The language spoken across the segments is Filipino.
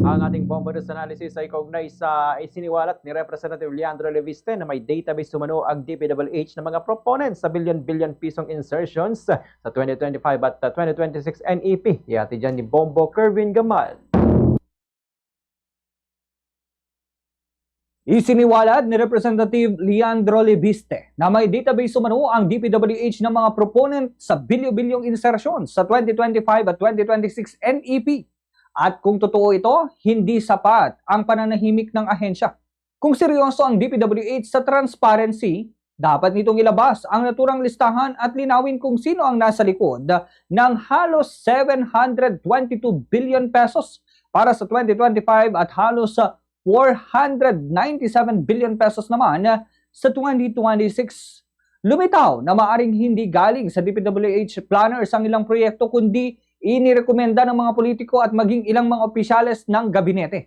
Ang ating bomba news analysis ay kaugnay sa isiniwalat ni Representative Leandro Leviste na may database umano ang DPWH ng mga proponents sa billion-billion pisong insertions sa 2025 at 2026 NEP. Iati dyan ni Bombo Kervin Gamal. Isiniwalat ni Representative Leandro Leviste na may database umano ang DPWH ng mga proponent sa bilyo-bilyong insertions sa 2025 at 2026 NEP. At kung totoo ito, hindi sapat ang pananahimik ng ahensya. Kung seryoso ang DPWH sa transparency, dapat nitong ilabas ang naturang listahan at linawin kung sino ang nasa likod ng halos 722 billion pesos para sa 2025 at halos 497 billion pesos naman sa 2026. Lumitaw na maaring hindi galing sa DPWH planners ang ilang proyekto kundi inirekomenda ng mga politiko at maging ilang mga opisyales ng gabinete.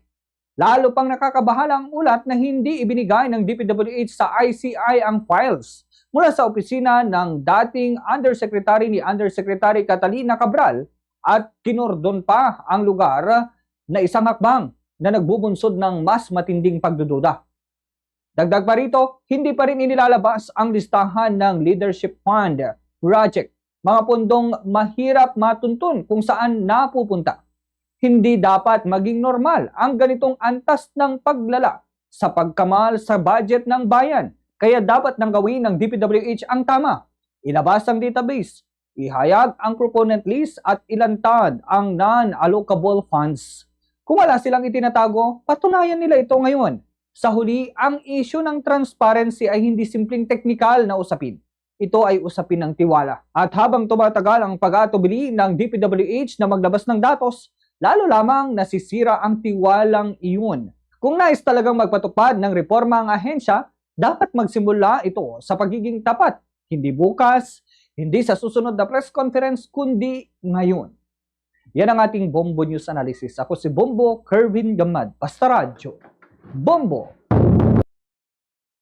Lalo pang nakakabahala ang ulat na hindi ibinigay ng DPWH sa ICI ang files mula sa opisina ng dating Undersecretary ni Undersecretary Catalina Cabral at kinordon pa ang lugar na isang hakbang na nagbubunsod ng mas matinding pagdududa. Dagdag pa rito, hindi pa rin inilalabas ang listahan ng Leadership Fund project, mga pondong mahirap matuntun kung saan napupunta. Hindi dapat maging normal ang ganitong antas ng paglala sa pagkamal sa budget ng bayan. Kaya dapat nang gawin ng DPWH ang tama. Ilabas ang database, ihayag ang proponent list at ilantad ang non-allocable funds. Kung wala silang itinatago, patunayan nila ito ngayon. Sa huli, ang issue ng transparency ay hindi simpleng teknikal na usapin. Ito ay usapin ng tiwala. At habang tumatagal ang pag-aatubili ng DPWH na maglabas ng datos, lalo lamang nasisira ang tiwalang iyon. Kung nais talagang magpatupad ng reforma ang ahensya, dapat magsimula ito sa pagiging tapat. Hindi bukas, hindi sa susunod na press conference, kundi ngayon. Yan ang ating Bombo News Analysis. Ako si Bombo Kervin Gamad, Basta Radyo. Bombo!